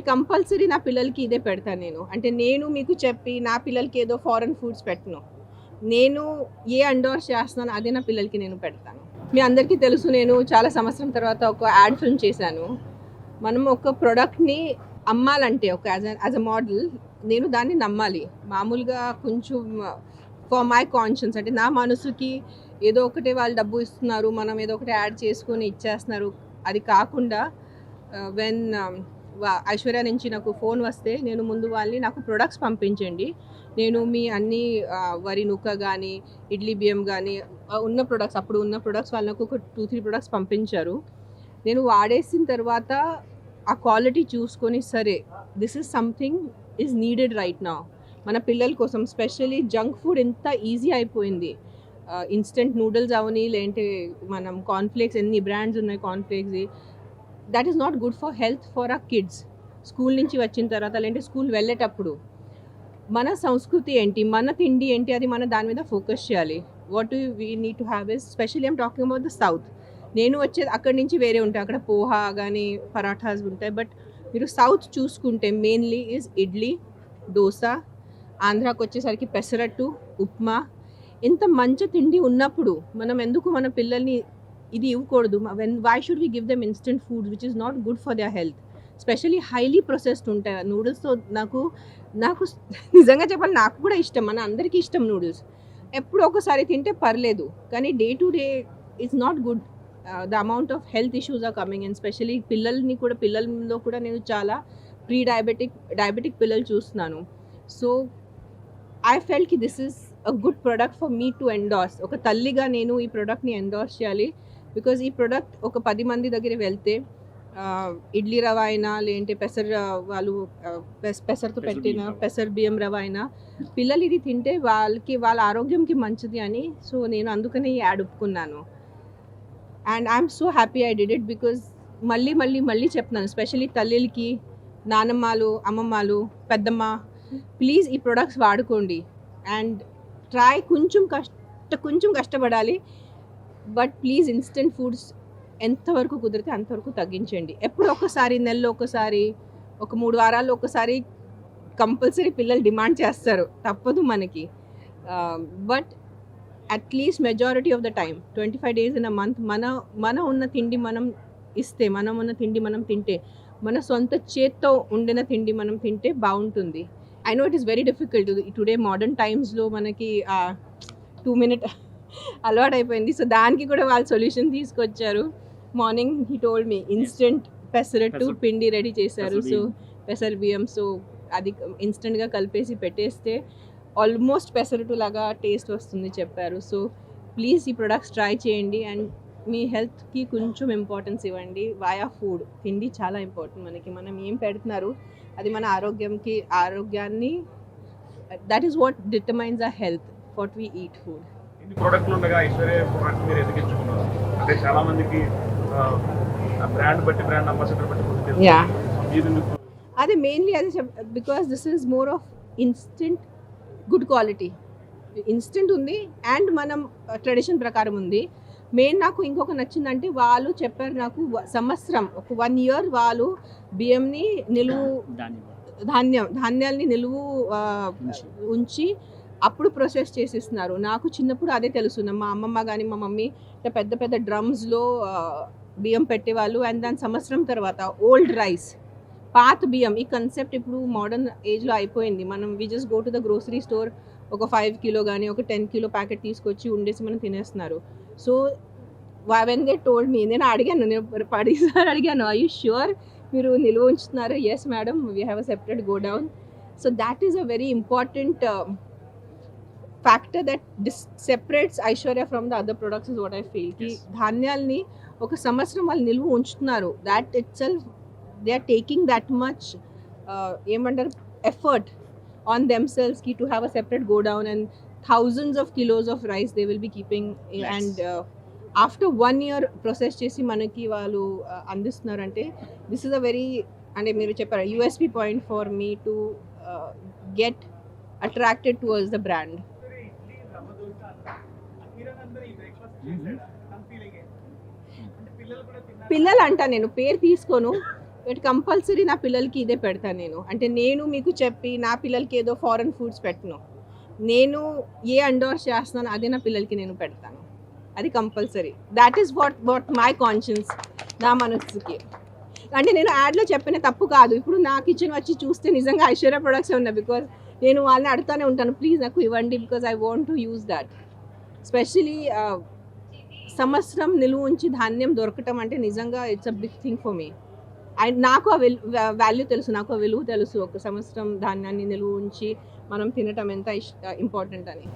Compulsory నా పిల్లలకి ఇదే పెడతాను నేను. అంటే నేను మీకు చెప్పి నా పిల్లలకి ఏదో ఫారెన్ ఫుడ్స్ పెట్టను. నేను ఏ ఎండోర్స్ చేస్తున్నానో అదే నా పిల్లలకి నేను పెడతాను. మీ అందరికీ తెలుసు, నేను చాలా సంవత్సరం తర్వాత ఒక యాడ్ ఫిల్మ్ చేశాను. మనం ఒక ప్రొడక్ట్‌ని అమ్మాలంటే యాజ్ ఎ మోడల్ నేను దాన్ని నమ్మాలి. మామూలుగా కొంచెం ఫర్ మై కాన్షియన్స్, అంటే నా మనసుకి ఏదో ఒకటి వాళ్ళు డబ్బు ఇస్తున్నారు, మనం ఏదో ఒకటి యాడ్ చేసుకొని ఇచ్చేస్తున్నారు, అది కాకుండా వెన్ ఐశ్వర్య నుంచి నాకు ఫోన్ వస్తే నేను ముందు వాళ్ళని నాకు ప్రొడక్ట్స్ పంపించండి, నేను మీ అన్ని వరి నూక కానీ ఇడ్లీ బియ్యం కానీ ఉన్న ప్రొడక్ట్స్, అప్పుడు ఉన్న ప్రొడక్ట్స్ వాళ్ళు నాకు ఒక 2-3 ప్రొడక్ట్స్ పంపించారు. నేను వాడేసిన తర్వాత ఆ క్వాలిటీ చూసుకొని సరే this is something is needed right now మన పిల్లల కోసం. స్పెషల్లీ జంక్ ఫుడ్ ఎంత ఈజీ అయిపోయింది. ఇన్స్టెంట్ నూడిల్స్ అవని, లేదంటే మనం కార్న్ఫ్లేక్స్, ఎన్ని బ్రాండ్స్ ఉన్నాయి కార్న్ఫ్లేక్స్ది, that is not good for health for our kids. School నుంచి వచ్చిన తర్వాత లేదంటే స్కూల్ వెళ్ళేటప్పుడు మన సంస్కృతి ఏంటి, మన తిండి ఏంటి, అది మన దాని మీద ఫోకస్ చేయాలి. What do we need to have is, specially I'm talking about the south. నేను వచ్చేది అక్కడి నుంచి వేరే ఉంటాయి, అక్కడ పోహా కానీ పరాఠాస్ ఉంటాయి. బట్ మీరు సౌత్ చూసుకుంటే మెయిన్లీ ఈజ్ ఇడ్లీ, దోశ, ఆంధ్రాకి వచ్చేసరికి పెసరట్టు, ఉప్మా. ఇంత మంచి తిండి ఉన్నప్పుడు మనం ఎందుకు మన పిల్లల్ని ఇది ఇవ్వకూడదు? Why should we give them instant food which is not good for their health? Specially highly processed ఉంటాయి నూడిల్స్తో. నాకు నిజంగా చెప్పాలి, నాకు కూడా ఇష్టం, మన అందరికీ ఇష్టం నూడిల్స్. ఎప్పుడు ఒకసారి తింటే పర్లేదు, కానీ day to day it's not good. The amount of health issues are coming, and specially పిల్లల్లో కూడా నేను చాలా డయాబెటిక్ పిల్లలు చూస్తున్నాను. సో ఐ ఫెల్ట్ కి this is a good product for me to endorse. ఒక తల్లిగా నేను ఈ ప్రోడక్ట్ని ఎండార్స్ చేయాలి. బికాజ్ ఈ ప్రోడక్ట్ ఒక 10 మంది దగ్గర వెళ్తే ఇడ్లీ రవ అయినా, లేదంటే పెసరతో పెట్టిన పెసర బియ్యం రవ అయినా, పిల్లలు ఇది తింటే వాళ్ళ ఆరోగ్యంకి మంచిది అని. సో నేను అందుకనే ఈ యాడ్ ఒప్పుకున్నాను. And I'm so happy I did it. Because మళ్ళీ చెప్తున్నాను, స్పెషల్లీ తల్లిలకి, నానమ్మలు, అమ్మమ్మలు, పెద్దమ్మ, ప్లీజ్ ఈ ప్రొడక్ట్స్ వాడుకోండి. అండ్ ట్రై కొంచెం కష్టపడాలి, బట్ ప్లీజ్ ఇన్స్టెంట్ ఫుడ్స్ ఎంతవరకు కుదిరితే అంతవరకు తగ్గించండి. ఎప్పుడు ఒకసారి, నెలలో ఒకసారి, ఒక 3 వారాల్లో ఒకసారి కంపల్సరీ పిల్లలు డిమాండ్ చేస్తారు, తప్పదు మనకి. But at least majority of the time 25 days in a month మన ఉన్న తిండి మనం ఇస్తే, మనం ఉన్న తిండి మనం తింటే, మన సొంత చేత్తో ఉండిన తిండి మనం తింటే బాగుంటుంది. I know it is very difficult today modern టైమ్స్లో, మనకి 2 minute అలవాటు అయిపోయింది. సో దానికి కూడా వాళ్ళు సొల్యూషన్ తీసుకొచ్చారు. Morning he told me instant pesarattu పిండి రెడీ చేశారు. సో పెసర బియ్యం, సో అది ఇన్స్టెంట్గా కలిపేసి పెట్టేస్తే ఆల్మోస్ట్ పెసరట్టు లాగా టేస్ట్ వస్తుంది చెప్పారు. సో ప్లీజ్ ఈ ప్రొడక్ట్స్ ట్రై చేయండి, అండ్ మీ హెల్త్కి కొంచెం ఇంపార్టెన్స్ ఇవ్వండి. వయా ఫుడ్, తిండి చాలా ఇంపార్టెంట్ మనకి. మనం ఏం పెడుతున్నారు అది మన ఆరోగ్యాన్ని, that is what determines our health, what we eat food. ఇన్ని ప్రోడక్ట్లు ఉండగా ఐశ్వర్య ప్రోడక్ట్ మీరు ఎందుకు ఎంచుకున్నారు? అంటే చాలా మందికి బ్రాండ్ బట్టి, బ్రాండ్ అంబాసిడర్ బట్టి యా, అదే మెయిన్లీ అదే because this is more of instant good quality. Instant ఉంది అండ్ మనం ట్రెడిషన్ ప్రకారం ఉంది. మెయిన్ నాకు ఇంకొక నచ్చిందంటే, వాళ్ళు చెప్పారు నాకు సంవత్సరం, ఒక 1 year వాళ్ళు బియ్యంని నిలువు ధాన్యాల్ని నిలువు ఉంచి అప్పుడు ప్రాసెస్ చేసిస్తున్నారు. నాకు చిన్నప్పుడు అదే తెలుసు. మా అమ్మమ్మ కానీ మా మమ్మీ పెద్ద పెద్ద డ్రమ్స్లో బియ్యం పెట్టేవాళ్ళు. అండ్ దాని సంవత్సరం తర్వాత ఓల్డ్ రైస్, పాత బియ్యం, ఈ కన్సెప్ట్ ఇప్పుడు మోడర్న్ ఏజ్లో అయిపోయింది. మనం we just go to the grocery store, ఒక 5 kilo కానీ ఒక 10 kilo ప్యాకెట్ తీసుకొచ్చి ఉండేసి మనం తినేస్తున్నారు. So when they told me, నేను అడిగాను ఐ యూ ష్యూర్ మీరు నిల్వ ఉంచుతున్నారు? Yes madam, we have a separate godown. So that is a very important factor that separates Aishwarya from the other products is what I feel. కి ధాన్యాల్ని ఒక సంవత్సరం వాళ్ళు నిల్వ ఉంచుతున్నారు. That itself they are taking that much ఏమంటారు effort on themselves to have a separate go down, and thousands of kilos of rice they will be keeping. Yes. And after 1 year process chesi manaki vallu andistunnaru ante, this is a very, ante meeru cheppara, USP point for me to get attracted towards the brand. పిల్లలు అంట, నేను పేరు తీసుకోను, but compulsory నా పిల్లలకి ఇదే పెడతాను నేను. అంటే నేను మీకు చెప్పి నా పిల్లలకి ఏదో ఫారెన్ ఫుడ్స్ పెట్టను. నేను ఏ ఎండోర్స్ చేస్తున్నానో అదే నా పిల్లలకి నేను పెడతాను. అది compulsory. That is what my conscience, నా మనస్సుకి. అంటే నేను యాడ్లో చెప్పిన తప్పు కాదు. ఇప్పుడు నా కిచెన్ వచ్చి చూస్తే నిజంగా ఐశ్వర్య ప్రొడక్ట్స్ ఉన్నాయి. బికాజ్ నేను వాళ్ళని అడుగుతూనే ఉంటాను, ప్లీజ్ నాకు ఇవ్వండి, because I want to use that. Specially సంవత్సరం నిలువ ఉంచి ధాన్యం దొరకటం అంటే నిజంగా it's a big thing for me. నాకు ఆ వాల్యూ తెలుసు, నాకు ఆ విలువ తెలుసు. ఒక సంవత్సరం ధాన్యాన్ని నిలువ ఉంచి మనం తినటం ఎంత ఇంపార్టెంట్ అని.